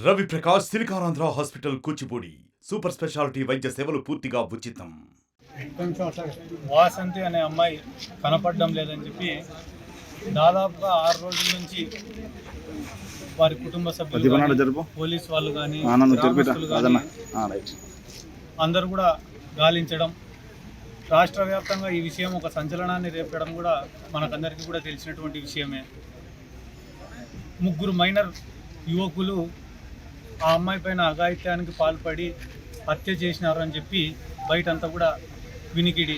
Ravi Prakash Siliconandhra hospital Kuchipudi super speciality వైద్య సేవలు పూర్తిగా ఉచితం. వాసంతి అనే అమ్మాయి కనపడడం లేదని చెప్పి దాదాపుగా 6 రోజుల నుంచి వారి కుటుంబ సభ్యులు, పోలీస్ వాళ్ళు కానీ అందరూ కూడా గాలించడం, రాష్ట్ర వ్యాప్తంగా ఈ విషయం ఒక సంచలనాన్ని రేపడం కూడా మనకందరికీ కూడా తెలిసినటువంటి విషయమే. 3 మైనర్ యువకులు ఆ అమ్మాయి పైన అఘాయిత్యానికి పాల్పడి హత్య చేసినారు అని చెప్పి బయటంతా కూడా వినికిడి.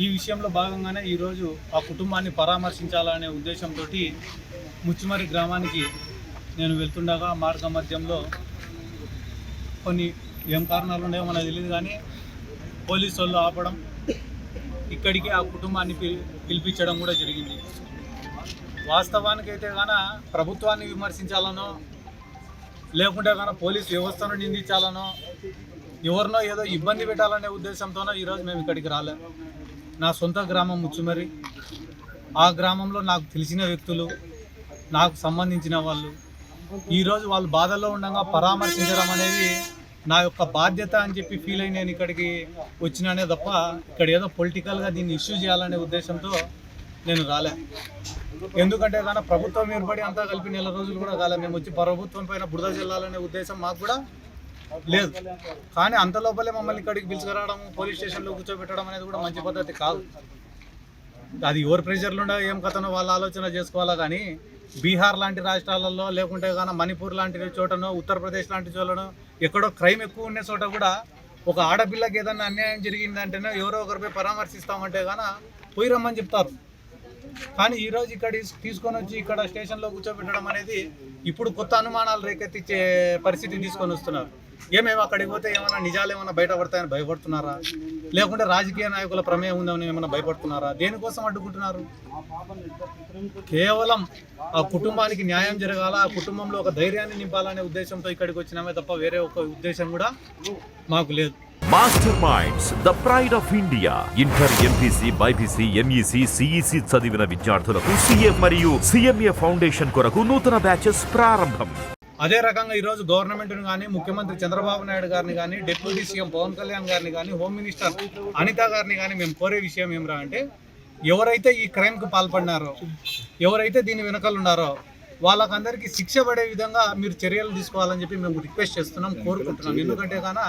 ఈ విషయంలో భాగంగానే ఈరోజు ఆ కుటుంబాన్ని పరామర్శించాలనే ఉద్దేశంతో ముచ్చుమరి గ్రామానికి నేను వెళ్తుండగా మార్గ మధ్యంలో కొన్ని ఏం కారణాలు ఉన్నాయో మనకు తెలియదు కానీ పోలీసు వాళ్ళు ఆపడం, ఇక్కడికి ఆ కుటుంబాన్ని పిలిపించడం కూడా జరిగింది. వాస్తవానికైతే కానీ ప్రభుత్వాన్ని విమర్శించాలనో లేకుంటే కానీ పోలీస్ వ్యవస్థను నిందించాలనో ఎవరినో ఏదో ఇబ్బంది పెట్టాలనే ఉద్దేశంతోనో ఈరోజు మేము ఇక్కడికి రాలేం. నా సొంత గ్రామం ముచ్చుమరి. ఆ గ్రామంలో నాకు తెలిసిన వ్యక్తులు, నాకు సంబంధించిన వాళ్ళు ఈరోజు వాళ్ళు బాధల్లో ఉండగా పరామర్శించడం అనేది నా యొక్క బాధ్యత అని చెప్పి ఫీల్ అయి నేను ఇక్కడికి వచ్చినానే తప్ప ఇక్కడ ఏదో పొలిటికల్గా దీన్ని ఇష్యూ చేయాలనే ఉద్దేశంతో నేను రాలే. ఎందుకంటే కానీ ప్రభుత్వం ఏర్పడి అంతా కలిపి 4 రోజులు కూడా కాలే. మేము వచ్చి ప్రభుత్వం పైన బురద చెల్లాలనే ఉద్దేశం మాకు కూడా లేదు. కానీ అంత లోపలే మమ్మల్ని ఇక్కడికి పిలుచుకురావడం, పోలీస్ స్టేషన్లో కూర్చోబెట్టడం అనేది కూడా మంచి పద్ధతి కాదు. అది ఎవరు ప్రెషర్లు ఉండే ఏం కథనో వాళ్ళు ఆలోచన చేసుకోవాలా. కానీ బీహార్ లాంటి రాష్ట్రాలలో లేకుంటే కానీ మణిపూర్ లాంటి చోటనో, ఉత్తరప్రదేశ్ లాంటి చోటనో ఎక్కడో క్రైమ్ ఎక్కువ ఉండే చోట కూడా ఒక ఆడపిల్లకి ఏదన్నా అన్యాయం జరిగిందంటేనే ఎవరో ఒకరిపై పరామర్శిస్తామంటే కానీ పోయి రమ్మని చెప్తారు. కానీ ఈరోజు ఇక్కడ తీసుకొని వచ్చి ఇక్కడ స్టేషన్లో కూర్చోబెట్టడం అనేది ఇప్పుడు కొత్త అనుమానాలు రేకెత్తించే పరిస్థితి తీసుకొని వస్తున్నారు. ఏమేమి అక్కడికి పోతే ఏమైనా నిజాలు ఏమైనా బయటపడతాయని భయపడుతున్నారా, లేకుంటే రాజకీయ నాయకుల ప్రమేయం ఉందని ఏమైనా భయపడుతున్నారా? దేనికోసం అడ్డుకుంటున్నారు? కేవలం ఆ కుటుంబానికి న్యాయం జరగాల, ఆ కుటుంబంలో ఒక ధైర్యాన్ని నింపాలనే ఉద్దేశంతో ఇక్కడికి వచ్చినామే తప్ప వేరే ఒక ఉద్దేశం కూడా మాకు లేదు. Master minds, the pride of India. Inter, MPC, BiPC, MEC, CEC చదివిన విద్యార్థులకు సిఏ మరియు సిఎంఏ ఫౌండేషన్ కొరకు నూతన బ్యాచెస్ ప్రారంభం. అదే రకంగా ఈరోజు గవర్నమెంట్ను కానీ, ముఖ్యమంత్రి చంద్రబాబు నాయుడు గారిని కానీ, డిప్యూటీ సీఎం పవన్ కళ్యాణ్ గారిని కానీ, హోమ్ మినిస్టర్ అనిత గారిని కానీ మేము కోరే విషయం ఏమిరా అంటే, ఎవరైతే ఈ క్రైమ్కి పాల్పడినారో, ఎవరైతే దీని వెనకాల ఉన్నారో వాళ్ళకందరికీ శిక్ష పడే విధంగా మీరు చర్యలు తీసుకోవాలని చెప్పి మేము రిక్వెస్ట్ చేస్తున్నాం, కోరుకుంటున్నాం. ఎందుకంటే కానీ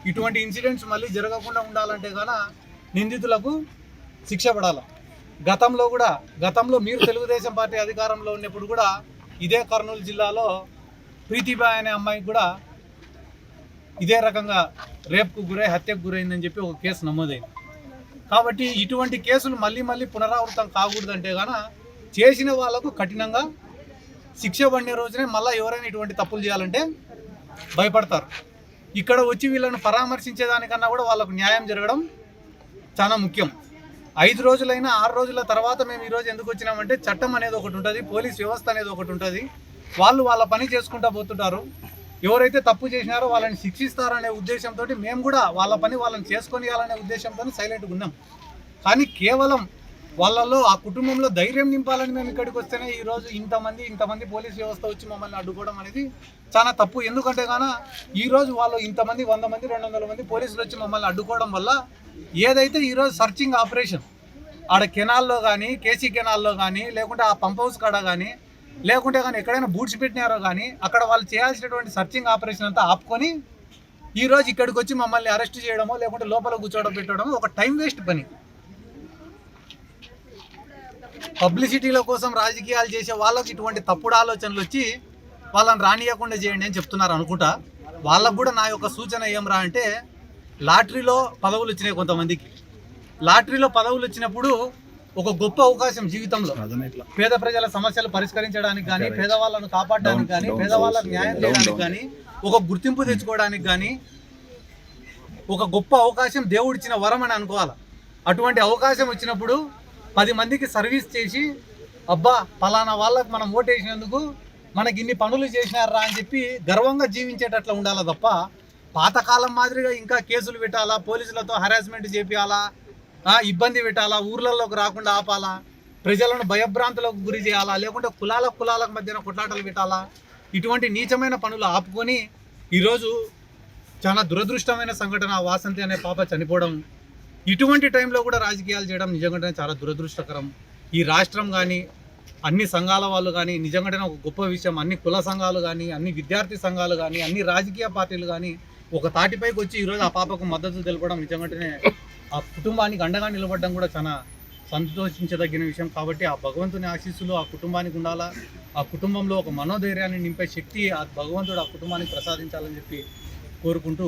ఇటువంటి ఇన్సిడెంట్స్ మళ్ళీ జరగకుండా ఉండాలంటే కానీ నిందితులకు శిక్ష పడాలి. గతంలో మీరు తెలుగుదేశం పార్టీ అధికారంలో ఉన్నప్పుడు కూడా ఇదే కర్నూలు జిల్లాలో ప్రీతిబాయ్ అనే అమ్మాయికి కూడా ఇదే రకంగా రేప్కు గురై హత్యకు గురైందని చెప్పి ఒక కేసు నమోదైంది. కాబట్టి ఇటువంటి కేసులు మళ్ళీ పునరావృతం కాకూడదంటే కానీ చేసిన వాళ్ళకు కఠినంగా శిక్ష పడిన రోజునే మళ్ళీ ఎవరైనా ఇటువంటి తప్పులు చేయాలంటే భయపడతారు. ఇక్కడ వచ్చి వీళ్ళని పరామర్శించేదానికన్నా కూడా వాళ్ళకు న్యాయం జరగడం చాలా ముఖ్యం. 5 రోజులైనా 6 రోజుల తర్వాత మేము ఈరోజు ఎందుకు వచ్చినామంటే చట్టం అనేది ఒకటి ఉంటుంది, పోలీస్ వ్యవస్థ అనేది ఒకటి ఉంటుంది. వాళ్ళు వాళ్ళ పని చేసుకుంటూ పోతుంటారు. ఎవరైతే తప్పు చేసినారో వాళ్ళని శిక్షిస్తారనే ఉద్దేశంతో మేము కూడా వాళ్ళ పని వాళ్ళని చేసుకొనియాలనే ఉద్దేశంతో సైలెంట్గా ఉన్నాం. కానీ కేవలం వాళ్ళల్లో ఆ కుటుంబంలో ధైర్యం నింపాలని మేము ఇక్కడికి వస్తేనే ఈరోజు ఇంతమంది పోలీస్ వ్యవస్థ వచ్చి మమ్మల్ని అడ్డుకోవడం అనేది చాలా తప్పు. ఎందుకంటే కానీ ఈరోజు వాళ్ళు ఇంతమంది 100 మంది 200 మంది పోలీసులు వచ్చి మమ్మల్ని అడ్డుకోవడం వల్ల ఏదైతే ఈరోజు సర్చింగ్ ఆపరేషన్ ఆడ కెనాల్లో కానీ, కేసీ కెనాల్లో కానీ, లేకుంటే ఆ పంప్ హౌస్ కాడ కానీ, లేకుంటే కానీ ఎక్కడైనా బూట్స్ పెట్టినారో కానీ అక్కడ వాళ్ళు చేయాల్సినటువంటి సర్చింగ్ ఆపరేషన్ అంతా ఆపుకొని ఈరోజు ఇక్కడికి వచ్చి మమ్మల్ని అరెస్ట్ చేయడమో లేకుంటే లోపల కూర్చోవడం పెట్టడమో ఒక టైం వేస్ట్ పని. పబ్లిసిటీల కోసం రాజకీయాలు చేసే వాళ్ళకి ఇటువంటి తప్పుడు ఆలోచనలు వచ్చి వాళ్ళని రానియకుండా చేయండి అని చెప్తున్నారు అనుకుంటా. వాళ్ళకు కూడా నా యొక్క సూచన ఏమరా అంటే, లాటరీలో పదవులు వచ్చినాయి కొంతమందికి. లాటరీలో పదవులు వచ్చినప్పుడు ఒక గొప్ప అవకాశం జీవితంలో పేద ప్రజల సమస్యలు పరిష్కరించడానికి కానీ, పేదవాళ్ళను కాపాడడానికి కానీ, పేదవాళ్ళకు న్యాయం చేయడానికి కానీ, ఒక గుర్తింపు తెచ్చుకోవడానికి కానీ ఒక గొప్ప అవకాశం దేవుడిచ్చిన వరం అని అనుకోవాలి. అటువంటి అవకాశం వచ్చినప్పుడు 10 మందికి సర్వీస్ చేసి అబ్బా పలానా వాళ్ళకు మనం ఓటేసినందుకు మనకి ఇన్ని పనులు చేసినారా అని చెప్పి గర్వంగా జీవించేటట్లు ఉండాలి తప్ప పాతకాలం మాదిరిగా ఇంకా కేసులు పెట్టాలా, పోలీసులతో హరాస్మెంట్ చేపియాలా, ఇబ్బంది పెట్టాలా, ఊర్లలోకి రాకుండా ఆపాలా, ప్రజలను భయభ్రాంతులకు గురి చేయాలా, లేకుంటే కులాలకు మధ్యన కొట్లాటలు పెట్టాలా, ఇటువంటి నీచమైన పనులు ఆపుకొని ఈరోజు చాలా దురదృష్టమైన సంఘటన వాసంతి అనే పాప చనిపోవడం, ఇటువంటి టైంలో కూడా రాజకీయాలు చేయడం నిజంగానే చాలా దురదృష్టకరం. ఈ రాష్ట్రం కానీ అన్ని సంఘాల వాళ్ళు కానీ నిజంగానే ఒక గొప్ప విషయం. అన్ని కుల సంఘాలు కానీ, అన్ని విద్యార్థి సంఘాలు కానీ, అన్ని రాజకీయ పార్టీలు కానీ ఒక తాటిపైకి వచ్చి ఈరోజు ఆ పాపకు మద్దతు తెలపడం నిజంగానే ఆ కుటుంబానికి అండగా నిలబడడం కూడా చాలా సంతోషించదగిన విషయం. కాబట్టి ఆ భగవంతుని ఆశీస్సులు ఆ కుటుంబానికి ఉండాలా. ఆ కుటుంబంలో ఒక మనోధైర్యాన్ని నింపే శక్తి ఆ భగవంతుడు ఆ కుటుంబానికి ప్రసాదించాలని చెప్పి కోరుకుంటూ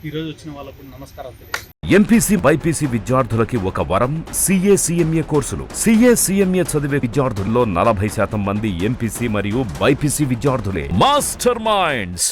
ఈరోజు వచ్చిన వాళ్ళకు నమస్కారాలు తెలియజేస్తాను. ఎంపీసీ బైపీసీ విద్యార్థులకి ఒక వరం CA CMA కోర్సులు. CA CMA చదివే విద్యార్థుల్లో 40% మంది ఎంపీసీ మరియు బైపీసీ విద్యార్థులే. Master minds